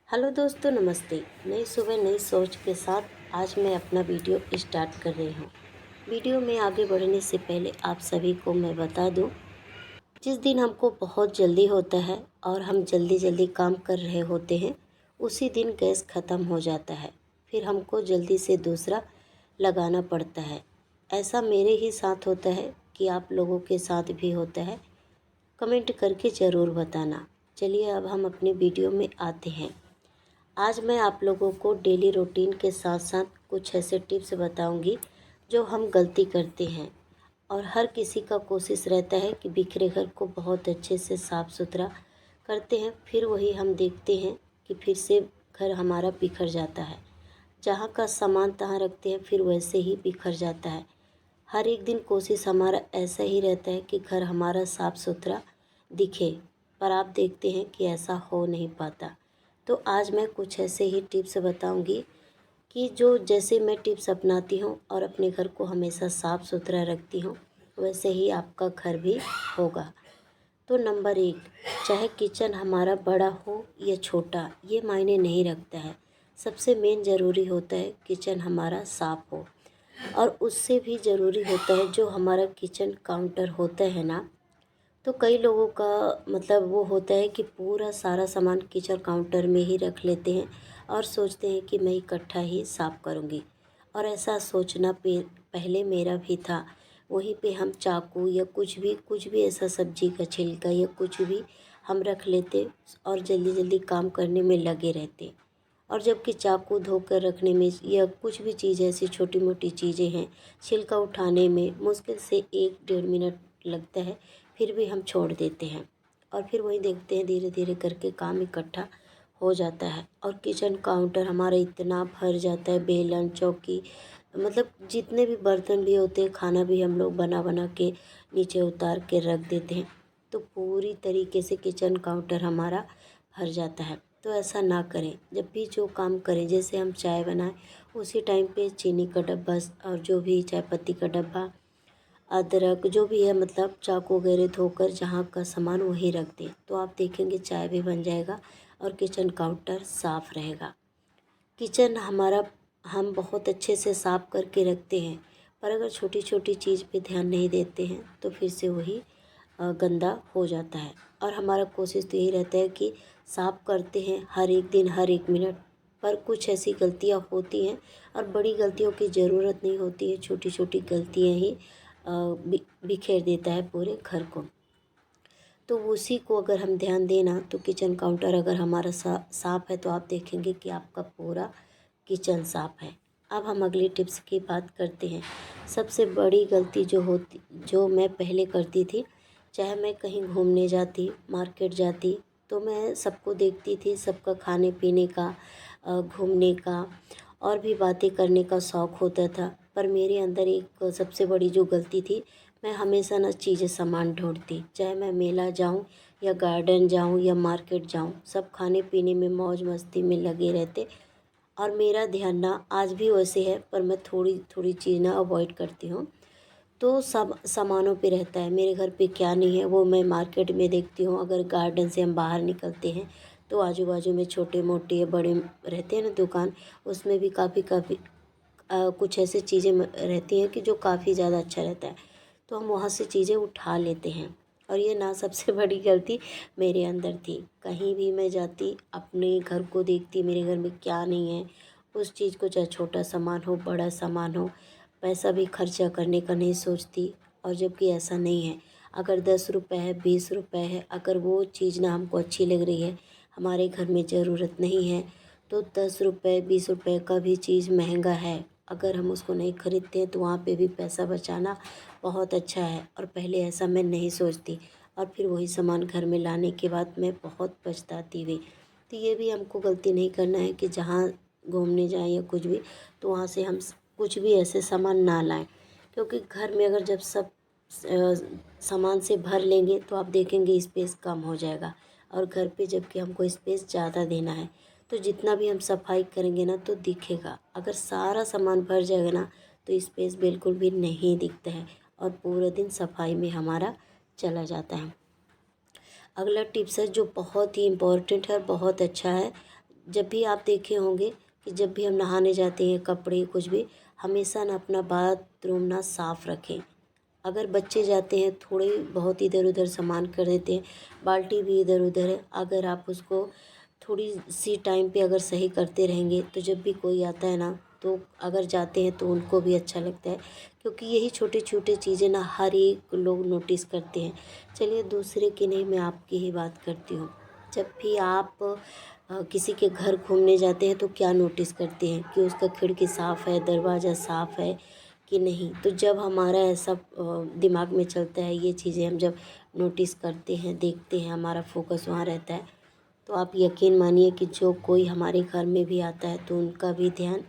Hello दोस्तों, नमस्ते। नई सुबह नई सोच के साथ आज मैं अपना वीडियो स्टार्ट कर रही हूँ। वीडियो में आगे बढ़ने से पहले आप सभी को मैं बता दूँ, जिस दिन हमको बहुत जल्दी होता है और हम जल्दी जल्दी काम कर रहे होते हैं, उसी दिन गैस ख़त्म हो जाता है। फिर हमको जल्दी से दूसरा लगाना पड़ता है। ऐसा मेरे ही साथ होता है कि आप लोगों के साथ भी होता है। कमेंट करके ज़रूर बताना। चलिए अब हम अपने वीडियो में आते हैं। आज मैं आप लोगों को डेली रूटीन के साथ साथ कुछ ऐसे टिप्स बताऊंगी जो हम गलती करते हैं, और हर किसी का कोशिश रहता है कि बिखरे घर को बहुत अच्छे से साफ़ सुथरा करते हैं, फिर वही हम देखते हैं कि फिर से घर हमारा बिखर जाता है। जहाँ का सामान तहाँ रखते हैं, फिर वैसे ही बिखर जाता है। हर एक दिन कोशिश हमारा ऐसा ही रहता है कि घर हमारा साफ़ सुथरा दिखे, पर आप देखते हैं कि ऐसा हो नहीं पाता। तो आज मैं कुछ ऐसे ही टिप्स बताऊंगी कि जो जैसे मैं टिप्स अपनाती हूँ और अपने घर को हमेशा साफ़ सुथरा रखती हूँ, वैसे ही आपका घर भी होगा। तो नंबर 1, चाहे किचन हमारा बड़ा हो या छोटा, ये मायने नहीं रखता है। सबसे मेन ज़रूरी होता है किचन हमारा साफ़ हो। और उससे भी ज़रूरी होता है जो हमारा किचन काउंटर होता है ना, तो कई लोगों का मतलब वो होता है कि पूरा सारा सामान किचन काउंटर में ही रख लेते हैं और सोचते हैं कि मैं इकट्ठा ही साफ़ करूँगी। और ऐसा सोचना पहले मेरा भी था। वहीं पे हम चाकू या कुछ भी ऐसा सब्जी का छिलका या कुछ भी हम रख लेते और जल्दी जल्दी काम करने में लगे रहते। और जबकि चाकू धोकर रखने में या कुछ भी चीज़ ऐसी छोटी मोटी चीज़ें हैं, छिलका उठाने में मुश्किल से 1-1.5 मिनट लगता है, फिर भी हम छोड़ देते हैं। और फिर वही देखते हैं धीरे धीरे करके काम इकट्ठा हो जाता है और किचन काउंटर हमारा इतना भर जाता है, बेलन चौकी मतलब जितने भी बर्तन भी होते हैं, खाना भी हम लोग बना बना के नीचे उतार के रख देते हैं, तो पूरी तरीके से किचन काउंटर हमारा भर जाता है। तो ऐसा ना करें। जब भी जो काम करें, जैसे हम चाय बनाएं, उसी टाइम पे चीनी का डब्बा और जो भी चाय पत्ती का डब्बा, अदरक जो भी है, मतलब चाकू वगैरह धोकर जहाँ का सामान वहीं रख दें, तो आप देखेंगे चाय भी बन जाएगा और किचन काउंटर साफ़ रहेगा। किचन हमारा हम बहुत अच्छे से साफ़ करके रखते हैं, पर अगर छोटी छोटी चीज़ पे ध्यान नहीं देते हैं तो फिर से वही गंदा हो जाता है। और हमारा कोशिश तो यही रहता है कि साफ़ करते हैं हर एक दिन हर एक मिनट, पर कुछ ऐसी गलतियाँ होती हैं और बड़ी गलतियों की ज़रूरत नहीं होती है, छोटी छोटी गलतियाँ ही बिखेर देता है पूरे घर को। तो उसी को अगर हम ध्यान दें ना, तो किचन काउंटर अगर हमारा साफ़ है तो आप देखेंगे कि आपका पूरा किचन साफ़ है। अब हम अगली टिप्स की बात करते हैं। सबसे बड़ी गलती जो मैं पहले करती थी, चाहे मैं कहीं घूमने जाती, मार्केट जाती, तो मैं सबको देखती थी, सबका खाने पीने का, घूमने का और भी बातें करने का शौक़ होता था। पर मेरे अंदर एक सबसे बड़ी जो गलती थी, मैं हमेशा ना चीज़ें सामान ढूँढती, चाहे मैं मेला जाऊँ या गार्डन जाऊँ या मार्केट जाऊँ, सब खाने पीने में मौज मस्ती में लगे रहते। और मेरा ध्यान ना आज भी वैसे है, पर मैं थोड़ी थोड़ी चीज़ ना अवॉइड करती हूँ। तो सब सामानों पे रहता है, मेरे घर पे क्या नहीं है वो मैं मार्केट में देखती हूँ। अगर गार्डन से हम बाहर निकलते हैं तो आजू बाजू में छोटे मोटे या बड़े रहते हैं ना दुकान, उसमें भी काफ़ी काफ़ी कुछ ऐसी चीज़ें रहती हैं कि जो काफ़ी ज़्यादा अच्छा रहता है, तो हम वहाँ से चीज़ें उठा लेते हैं। और ये ना सबसे बड़ी गलती मेरे अंदर थी। कहीं भी मैं जाती, अपने घर को देखती, मेरे घर में क्या नहीं है, उस चीज़ को चाहे छोटा सामान हो बड़ा सामान हो, पैसा भी खर्चा करने का नहीं सोचती। और जबकि ऐसा नहीं है, अगर 10 रुपये है 20 रुपये है, अगर वो चीज़ ना हमको अच्छी लग रही है, हमारे घर में ज़रूरत नहीं है, तो 10 रुपये 20 रुपये का भी चीज़ महंगा है, अगर हम उसको नहीं खरीदते हैं तो वहाँ पे भी पैसा बचाना बहुत अच्छा है। और पहले ऐसा मैं नहीं सोचती, और फिर वही सामान घर में लाने के बाद मैं बहुत पछताती हुई। तो ये भी हमको गलती नहीं करना है कि जहाँ घूमने जाएं या कुछ भी, तो वहाँ से हम कुछ भी ऐसे सामान ना लाएं, क्योंकि घर में अगर जब सब सामान से भर लेंगे तो आप देखेंगे स्पेस कम हो जाएगा। और घर पे जबकि हमको स्पेस ज़्यादा देना है, तो जितना भी हम सफाई करेंगे ना तो दिखेगा। अगर सारा सामान भर जाएगा ना, तो स्पेस बिल्कुल भी नहीं दिखता है और पूरा दिन सफाई में हमारा चला जाता है। अगला टिप्स है जो बहुत ही इम्पोर्टेंट है और बहुत अच्छा है, जब भी आप देखे होंगे कि जब भी हम नहाने जाते हैं, कपड़े कुछ भी, हमेशा ना अपना बाथरूम ना साफ़ रखें। अगर बच्चे जाते हैं थोड़े बहुत इधर उधर सामान कर देते हैं, बाल्टी भी इधर उधर है, अगर आप उसको थोड़ी सी टाइम पे अगर सही करते रहेंगे तो जब भी कोई आता है ना, तो अगर जाते हैं तो उनको भी अच्छा लगता है, क्योंकि यही छोटे छोटे चीज़ें ना हर एक लोग नोटिस करते हैं। चलिए दूसरे की नहीं, मैं आपकी ही बात करती हूँ। जब भी आप किसी के घर घूमने जाते हैं तो क्या नोटिस करते हैं कि उसका खिड़की साफ़ है, दरवाज़ा साफ़ है कि नहीं। तो जब हमारा ऐसा दिमाग में चलता है, ये चीज़ें हम जब नोटिस करते हैं, देखते हैं, हमारा फोकस वहाँ रहता है, तो आप यकीन मानिए कि जो कोई हमारे घर में भी आता है तो उनका भी ध्यान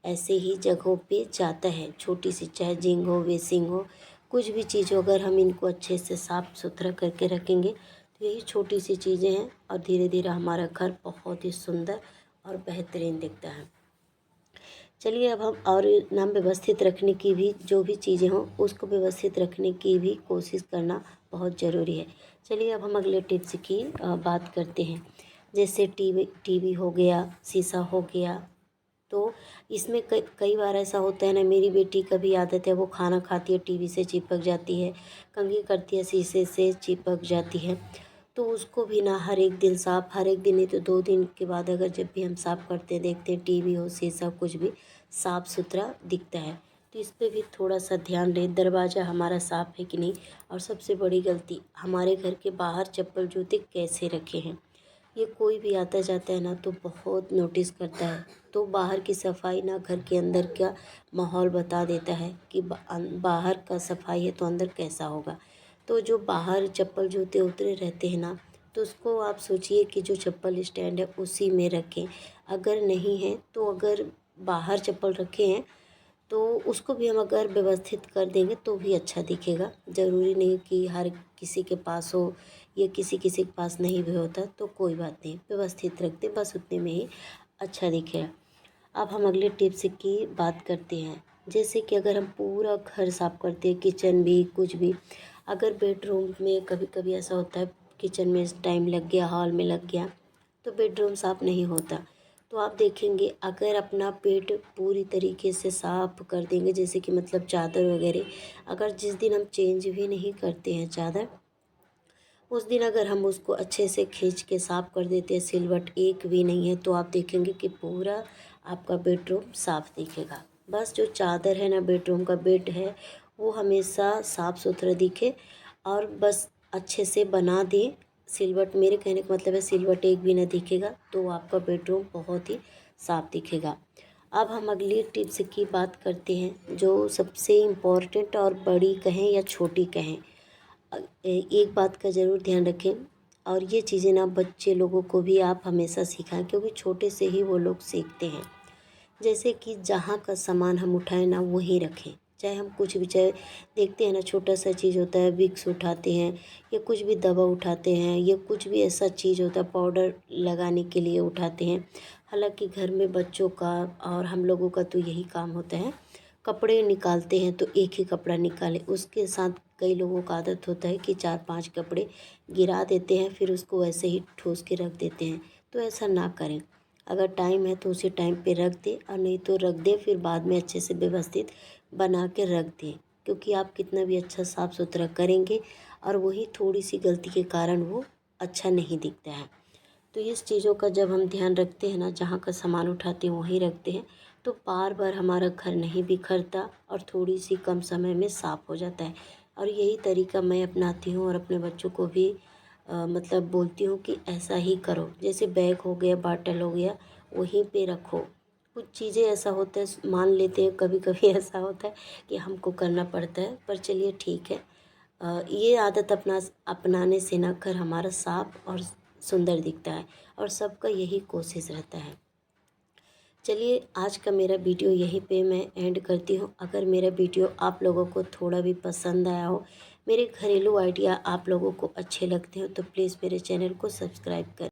ऐसे ही जगहों पे जाता है। छोटी सी चाहे जिंग हो, बेसिंग हो, कुछ भी चीज़ हो, अगर हम इनको अच्छे से साफ़ सुथरा करके रखेंगे तो यही छोटी सी चीज़ें हैं और धीरे धीरे हमारा घर बहुत ही सुंदर और बेहतरीन दिखता है। चलिए अब हम और नाम व्यवस्थित रखने की भी, जो भी चीज़ें हों उसको व्यवस्थित रखने की भी कोशिश करना बहुत ज़रूरी है। चलिए अब हम अगले टिप्स की बात करते हैं। जैसे टीवी हो गया, शीशा हो गया, तो इसमें कई बार ऐसा होता है ना, मेरी बेटी का भी आदत है, वो खाना खाती है टीवी से चिपक जाती है, कंघी करती है शीशे से चिपक जाती है। तो उसको भी ना हर एक दिन साफ़, हर एक दिन नहीं तो 2 दिन के बाद अगर जब भी हम साफ़ करते देखते हैं, टीवी हो, शीशा कुछ भी साफ़ सुथरा दिखता है, तो इस पे भी थोड़ा सा ध्यान दें। दरवाज़ा हमारा साफ़ है कि नहीं। और सबसे बड़ी गलती, हमारे घर के बाहर चप्पल जूते कैसे रखे हैं, ये कोई भी आता जाता है ना तो बहुत नोटिस करता है। तो बाहर की सफाई ना घर के अंदर का माहौल बता देता है कि बाहर का सफाई है तो अंदर कैसा होगा। तो जो बाहर चप्पल जूते उतरे रहते हैं ना, तो उसको आप सोचिए कि जो चप्पल स्टैंड है उसी में रखें। अगर नहीं है तो अगर बाहर चप्पल रखे हैं तो उसको भी हम अगर व्यवस्थित कर देंगे तो भी अच्छा दिखेगा। ज़रूरी नहीं कि हर किसी के पास हो, या किसी किसी के पास नहीं भी होता तो कोई बात नहीं, व्यवस्थित रख दें, बस उतने में ही अच्छा दिखेगा। अब हम अगले टिप्स की बात करते हैं। जैसे कि अगर हम पूरा घर साफ़ करते हैं, किचन भी कुछ भी, अगर बेडरूम में कभी कभी ऐसा होता है, किचन में टाइम लग गया, हॉल में लग गया, तो बेडरूम साफ़ नहीं होता। तो आप देखेंगे अगर अपना बेड पूरी तरीके से साफ़ कर देंगे, जैसे कि मतलब चादर वगैरह, अगर जिस दिन हम चेंज भी नहीं करते हैं चादर, उस दिन अगर हम उसको अच्छे से खींच के साफ़ कर देते हैं, सिलवट एक भी नहीं है, तो आप देखेंगे कि पूरा आपका बेडरूम साफ़ दिखेगा। बस जो चादर है ना, बेडरूम का बेड है, वो हमेशा साफ़ सुथरा दिखे और बस अच्छे से बना दें। सिलवट, मेरे कहने का मतलब है सिलवट एक भी ना दिखेगा तो आपका बेडरूम बहुत ही साफ़ दिखेगा। अब हम अगली टिप्स की बात करते हैं, जो सबसे इम्पोर्टेंट और बड़ी कहें या छोटी कहें, एक बात का ज़रूर ध्यान रखें। और ये चीज़ें ना बच्चे लोगों को भी आप हमेशा सिखाएं, क्योंकि छोटे से ही वो लोग सीखते हैं। जैसे कि जहाँ का सामान हम उठाएं ना वहीं रखें, चाहे हम कुछ भी, चाहे देखते हैं ना छोटा सा चीज़ होता है, विक्स उठाते हैं या कुछ भी दवा उठाते हैं या कुछ भी ऐसा चीज़ होता है पाउडर लगाने के लिए उठाते हैं। हालांकि घर में बच्चों का और हम लोगों का तो यही काम होता है, कपड़े निकालते हैं तो एक ही कपड़ा निकालें, उसके साथ कई लोगों का आदत होता है कि 4-5 कपड़े गिरा देते हैं, फिर उसको वैसे ही ठूस के रख देते हैं। तो ऐसा ना करें, अगर टाइम है तो उसी टाइम पे रख दें, और नहीं तो रख दें फिर बाद में अच्छे से व्यवस्थित बना के रख दें, क्योंकि आप कितना भी अच्छा साफ़ सुथरा करेंगे और वही थोड़ी सी गलती के कारण वो अच्छा नहीं दिखता है। तो इस चीज़ों का जब हम ध्यान रखते हैं ना, जहाँ का सामान उठाते हैं वहीं रखते हैं, तो बार बार हमारा घर नहीं बिखरता और थोड़ी सी कम समय में साफ़ हो जाता है। और यही तरीका मैं अपनाती हूँ और अपने बच्चों को भी मतलब बोलती हूँ कि ऐसा ही करो। जैसे बैग हो गया, बॉटल हो गया, वहीं पे रखो। कुछ चीज़ें ऐसा होता है, मान लेते हैं, कभी कभी ऐसा होता है कि हमको करना पड़ता है, पर चलिए ठीक है। ये आदत अपनाने से ना घर हमारा साफ़ और सुंदर दिखता है और सबका यही कोशिश रहता है। चलिए आज का मेरा वीडियो यहीं पे मैं एंड करती हूँ। अगर मेरा वीडियो आप लोगों को थोड़ा भी पसंद आया हो, मेरे घरेलू आइडिया आप लोगों को अच्छे लगते हो, तो प्लीज़ मेरे चैनल को सब्सक्राइब करें।